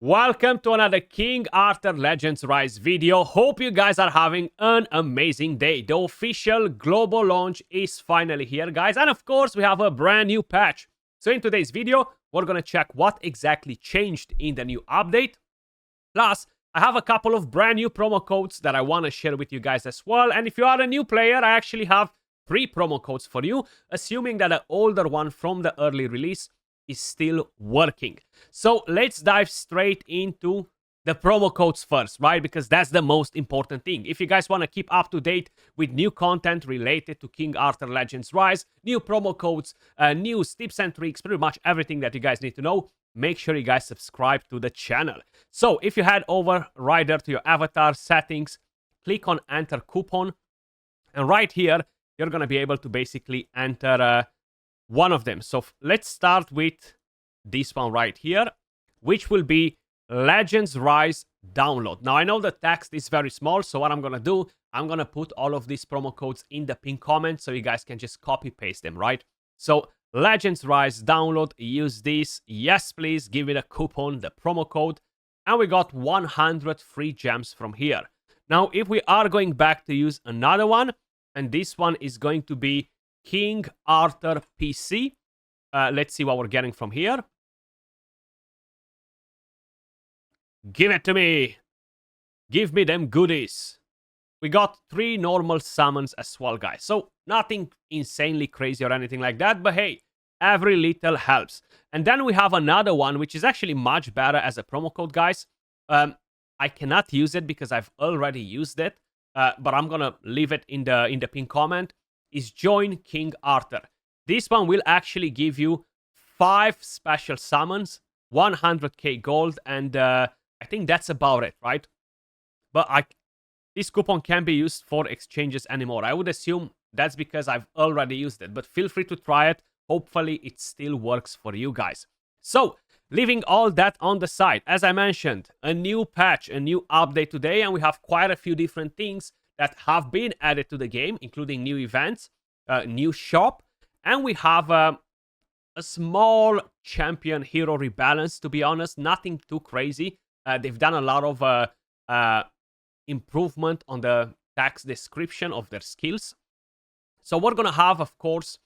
Welcome to another King Arthur Legends Rise video. Hope you guys are having an amazing day. The official global launch is finally here, guys. And of course, we have a brand new patch. So in today's video, we're going to check what exactly changed in the new update. Plus, I have a couple of brand new promo codes that I want to share with you guys as well. And if you are a new player, I actually have 3 promo codes for you, assuming that the older one from the early release is still working. So let's dive straight into the promo codes first, right? Because that's the most important thing. If you guys want to keep up to date with new content related to King Arthur Legends Rise, new promo codes, news, tips and tricks, pretty much everything that you guys need to know, make sure you guys subscribe to the channel. So if you head over right there to your avatar settings, click on enter coupon, and right here, you're going to be able to basically enter one of them. So let's start with this one right here, which will be Legends Rise download. Now I know the text is very small, so what I'm gonna do, I'm gonna put all of these promo codes in the pinned comment so you guys can just copy paste them, right? So Legends Rise download, use this, yes please, give it a coupon, the promo code, and we got 100 free gems from here. Now if we are going back to use another one, and this one is going to be King Arthur PC. Let's see what we're getting from here. Give it to me. Give me them goodies. We got 3 normal summons as well, guys. So nothing insanely crazy or anything like that. But hey, every little helps. And then we have another one, which is actually much better as a promo code, guys. I cannot use it because I've already used it. But I'm going to leave it in the pinned comment. Is join King Arthur. This one will actually give you 5 special summons, 100k gold, and I think that's about it, right? But this coupon can't be used for exchanges anymore. I would assume that's because I've already used it, but feel free to try it. Hopefully it still works for you guys. So, leaving all that on the side, as I mentioned, a new patch, a new update today, and we have quite a few different things that have been added to the game, including new events, new shop, and we have a small champion hero rebalance, to be honest, nothing too crazy. They've done a lot of improvement on the text description of their skills. So we're gonna have, of course,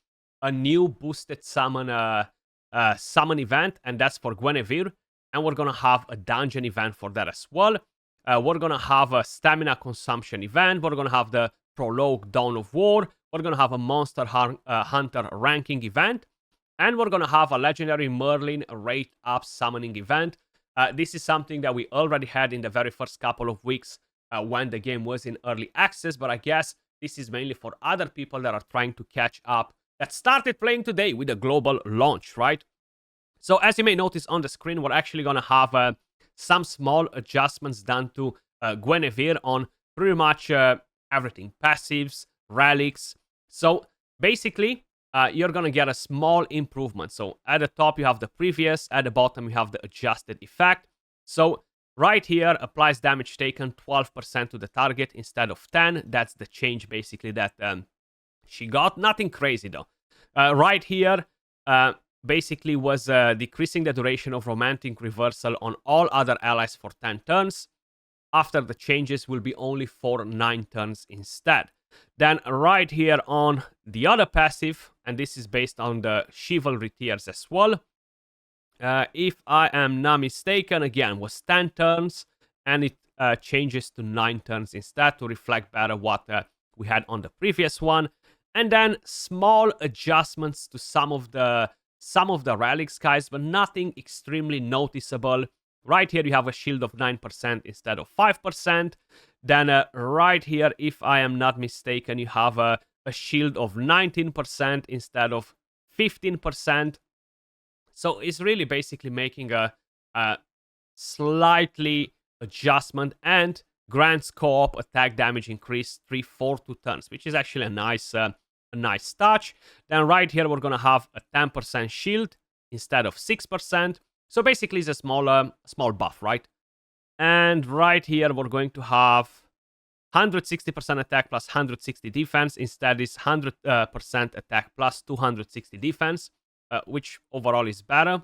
a new boosted summon event, and that's for Guinevere, and we're gonna have a dungeon event for that as well. We're going to have a stamina consumption event. We're going to have the Prologue Dawn of War. We're going to have a Monster Hunter ranking event. And we're going to have a Legendary Merlin rate up summoning event. This is something that we already had in the very first couple of weeks when the game was in early access. But I guess this is mainly for other people that are trying to catch up, that started playing today with the global launch, right? So as you may notice on the screen, we're actually going to have some small adjustments done to Guinevere on pretty much everything. Passives, relics. So basically, you're going to get a small improvement. So at the top, you have the previous. At the bottom, you have the adjusted effect. So right here, applies damage taken 12% to the target instead of 10. That's the change, basically, that she got. Nothing crazy, though. Right here, basically was decreasing the duration of romantic reversal on all other allies for 10 turns. After the changes will be only for 9 turns instead. Then right here on the other passive, and this is based on the chivalry tiers as well. If I am not mistaken, again, was 10 turns, and it changes to 9 turns instead to reflect better what we had on the previous one. And then small adjustments to some of the relics, guys, but nothing extremely noticeable. Right here, you have a shield of 9% instead of 5%. Then right here, if I am not mistaken, you have a shield of 19% instead of 15%. So it's really basically making a slightly adjustment, and grants co-op attack damage increase 3/4 turns, which is actually a nice touch. Then right here, we're going to have a 10% shield instead of 6%. So basically, it's a small buff, right? And right here, we're going to have 160% attack plus 160 defense. Instead, it's 100% attack plus 260 defense, which overall is better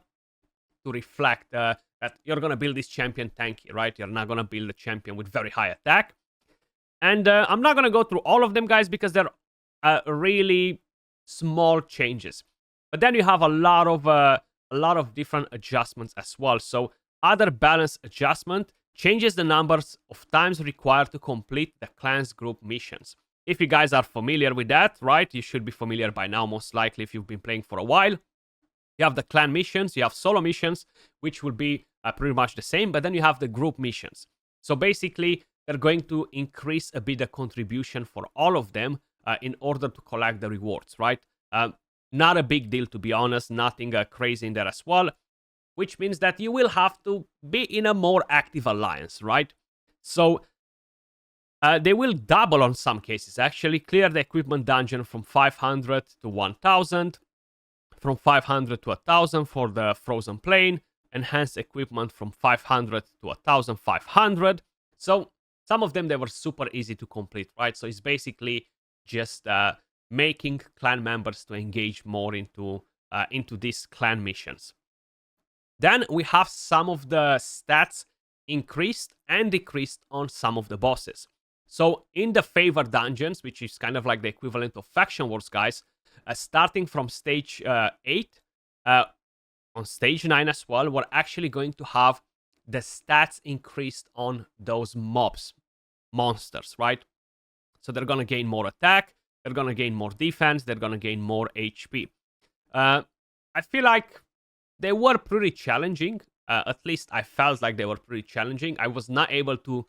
to reflect that you're gonna build this champion tanky, right? You're not gonna build a champion with very high attack. And I'm not gonna go through all of them, guys, because they're really small changes. But then you have a lot of different adjustments as well. So other balance adjustment changes the numbers of times required to complete the clans group missions. If you guys are familiar with that, right? You should be familiar by now, most likely, if you've been playing for a while. You have the clan missions, you have solo missions, which will be pretty much the same, but then you have the group missions. So basically, they're going to increase a bit the contribution for all of them in order to collect the rewards, right? Not a big deal, to be honest, nothing crazy in there as well, which means that you will have to be in a more active alliance, right? So they will double on some cases, actually. Clear the equipment dungeon from 500 to 1000, from 500 to 1000 for the frozen plain, enhance equipment from 500 to 1500. So some of them, they were super easy to complete, right? So it's basically just making clan members to engage more into these clan missions. Then we have some of the stats increased and decreased on some of the bosses. So in the favor dungeons, which is kind of like the equivalent of faction wars, guys, starting from stage 8, on stage 9 as well, we're actually going to have the stats increased on those monsters, right? So they're going to gain more attack, they're going to gain more defense, they're going to gain more HP. I feel like they were pretty challenging. At least I felt like they were pretty challenging. I was not able to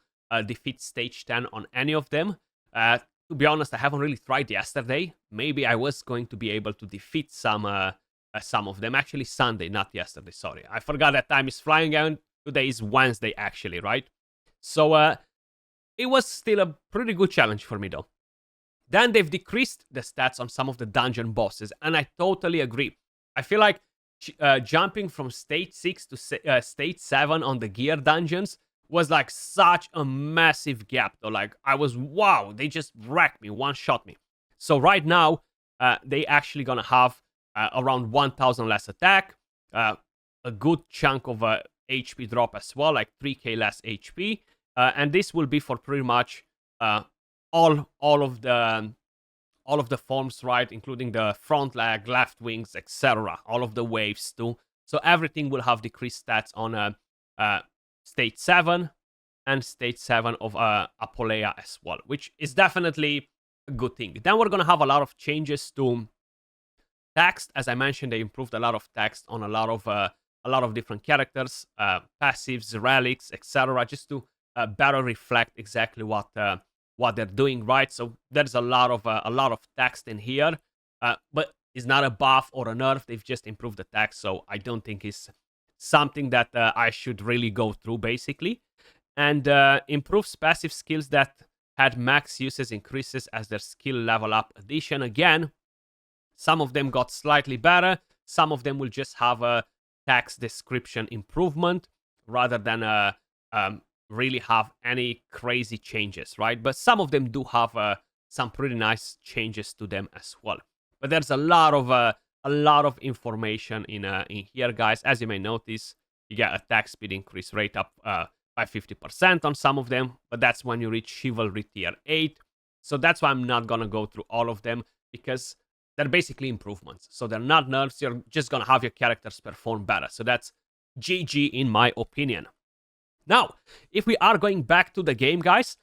defeat stage 10 on any of them. To be honest, I haven't really tried yesterday. Maybe I was going to be able to defeat some of them. Actually, Sunday, not yesterday, sorry. I forgot that time is flying out. Today is Wednesday, actually, right? So it was still a pretty good challenge for me, though. Then they've decreased the stats on some of the dungeon bosses, and I totally agree. I feel like jumping from stage 6 to stage 7 on the gear dungeons was like such a massive gap, though. Like, I was, wow, they just wrecked me, one-shot me. So right now, they actually gonna have around 1000 less attack, a good chunk of HP drop as well, like 3k less HP, and this will be for pretty much all of the forms, right, including the front leg, left wings, etc. All of the waves too. So everything will have decreased stats on stage 7 and stage 7 of Apolea as well, which is definitely a good thing. Then we're gonna have a lot of changes to text. As I mentioned, they improved a lot of text on a lot of different characters, passives, relics, etc., just to better reflect exactly what they're doing, right? So there's a lot of text in here, but it's not a buff or a nerf. They've just improved the text, so I don't think it's something that I should really go through, basically. And improves passive skills that had max uses increases as their skill level up addition. Again, some of them got slightly better. Some of them will just have a text description improvement rather than really have any crazy changes, right? But some of them do have some pretty nice changes to them as well. But there's a lot of information in here, guys. As you may notice, you get attack speed increase rate up by 50% on some of them, but that's when you reach Chivalry tier 8. So that's why I'm not gonna go through all of them, because they're basically improvements. So they're not nerfs, you're just gonna have your characters perform better. So that's GG in my opinion. Now, if we are going back to the game, guys,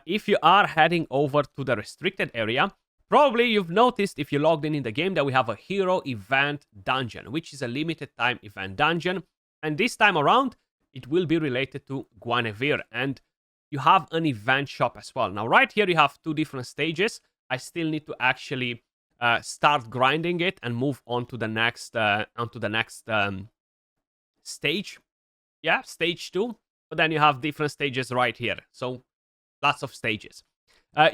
if you are heading over to the restricted area, probably you've noticed if you logged in the game that we have a hero event dungeon, which is a limited time event dungeon. And this time around, it will be related to Guinevere. And you have an event shop as well. Now, right here, you have two different stages. I still need to actually start grinding it and move on to the next, stage. Yeah, stage 2. But then you have different stages right here. So lots of stages.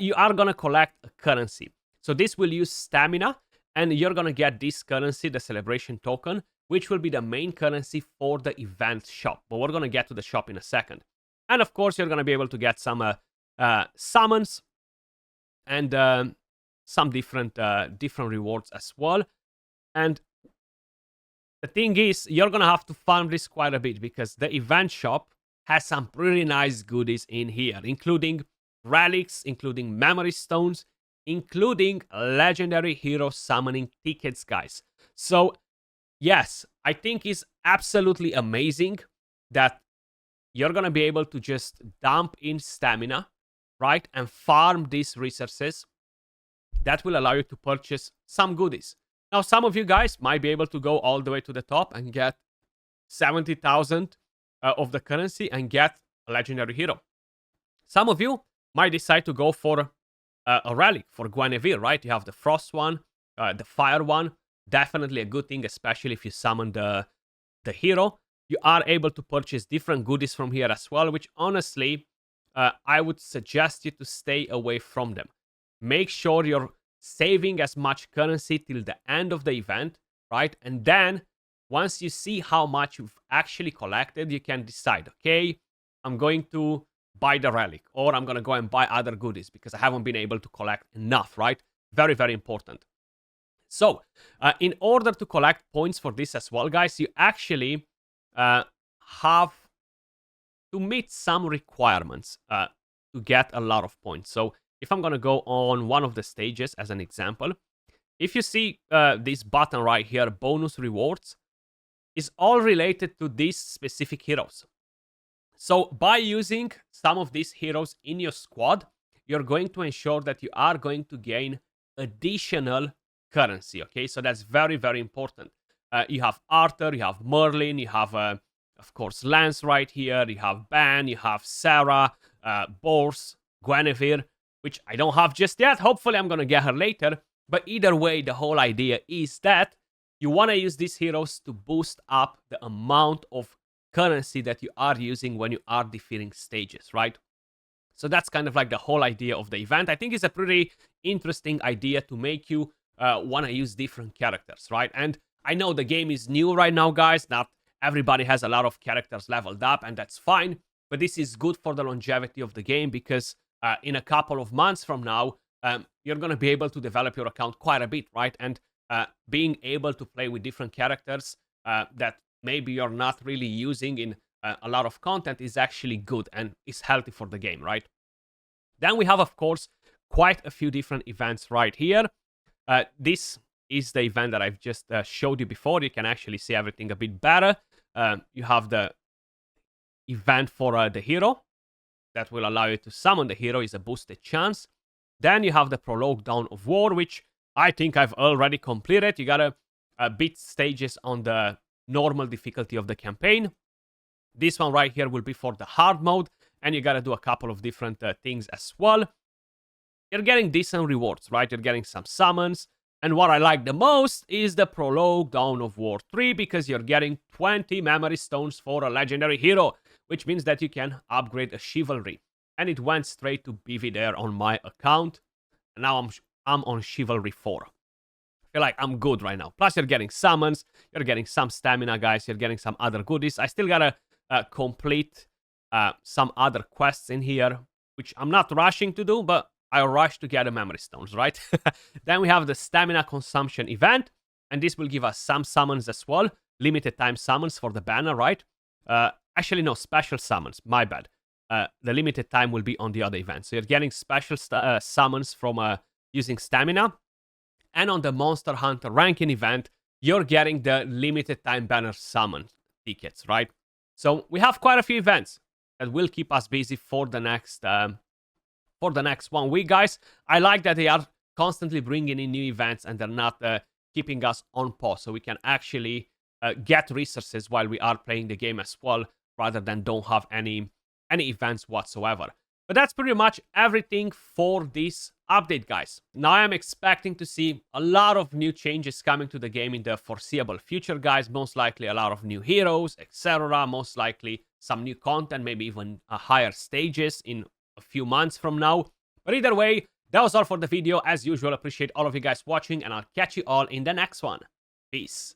You are going to collect a currency. So this will use stamina, and you're going to get this currency, the celebration token, which will be the main currency for the event shop. But we're going to get to the shop in a second. And of course, you're going to be able to get some summons and some different rewards as well. And the thing is, you're gonna have to farm this quite a bit because the event shop has some pretty nice goodies in here, including relics, including memory stones, including legendary hero summoning tickets, guys. So, yes, I think it's absolutely amazing that you're gonna be able to just dump in stamina, right, and farm these resources. That will allow you to purchase some goodies. Now, some of you guys might be able to go all the way to the top and get 70,000 of the currency and get a legendary hero. Some of you might decide to go for a relic for Guinevere, right? You have the frost one, the fire one. Definitely a good thing, especially if you summon the hero. You are able to purchase different goodies from here as well, which honestly, I would suggest you to stay away from them. Make sure you're saving as much currency till the end of the event, right? And then once you see how much you've actually collected, you can decide, okay, I'm going to buy the relic, or I'm going to go and buy other goodies because I haven't been able to collect enough, right? Very, very important. So, in order to collect points for this as well, guys, you actually have to meet some requirements to get a lot of points. So, if I'm going to go on one of the stages as an example, if you see this button right here, bonus rewards, is all related to these specific heroes. So by using some of these heroes in your squad, you're going to ensure that you are going to gain additional currency, okay? So that's very, very important. You have Arthur, you have Merlin, you have, of course, Lance right here, you have Ben, you have Sarah, Bors, Guinevere, which I don't have just yet. Hopefully I'm going to get her later. But either way, the whole idea is that you want to use these heroes to boost up the amount of currency that you are using when you are defeating stages, right? So that's kind of like the whole idea of the event. I think it's a pretty interesting idea to make you want to use different characters, right? And I know the game is new right now, guys. Not everybody has a lot of characters leveled up, and that's fine. But this is good for the longevity of the game because in a couple of months from now, you're going to be able to develop your account quite a bit, right? And being able to play with different characters that maybe you're not really using in a lot of content is actually good and is healthy for the game, right? Then we have, of course, quite a few different events right here. This is the event that I've just showed you before. You can actually see everything a bit better. You have the event for the hero that will allow you to summon the hero, is a boosted chance. Then you have the Prologue Dawn of War, which I think I've already completed. You gotta beat stages on the normal difficulty of the campaign. This one right here will be for the hard mode, and you gotta do a couple of different things as well. You're getting decent rewards, right? You're getting some summons, and what I like the most is the Prologue Dawn of War 3, because you're getting 20 memory stones for a legendary hero, which means that you can upgrade a chivalry. And it went straight to BV there on my account, and now I'm on Chivalry 4. I feel like I'm good right now. Plus, you're getting summons, you're getting some stamina, guys, you're getting some other goodies. I still gotta complete some other quests in here, which I'm not rushing to do, but I rush to get the memory stones, right? Then we have the stamina consumption event, and this will give us some summons as well. Limited time summons for the banner, right? Actually, no, special summons, my bad. The limited time will be on the other event. So you're getting special summons from using stamina. And on the Monster Hunter ranking event, you're getting the limited time banner summon tickets, right? So we have quite a few events that will keep us busy for the next 1 week, guys. I like that they are constantly bringing in new events and they're not keeping us on pause, so we can actually get resources while we are playing the game as well, rather than don't have any events whatsoever. But that's pretty much everything for this update, guys. Now I'm expecting to see a lot of new changes coming to the game in the foreseeable future, guys. Most likely a lot of new heroes, etc. Most likely some new content, maybe even higher stages in a few months from now. But either way, that was all for the video. As usual, appreciate all of you guys watching, and I'll catch you all in the next one. Peace.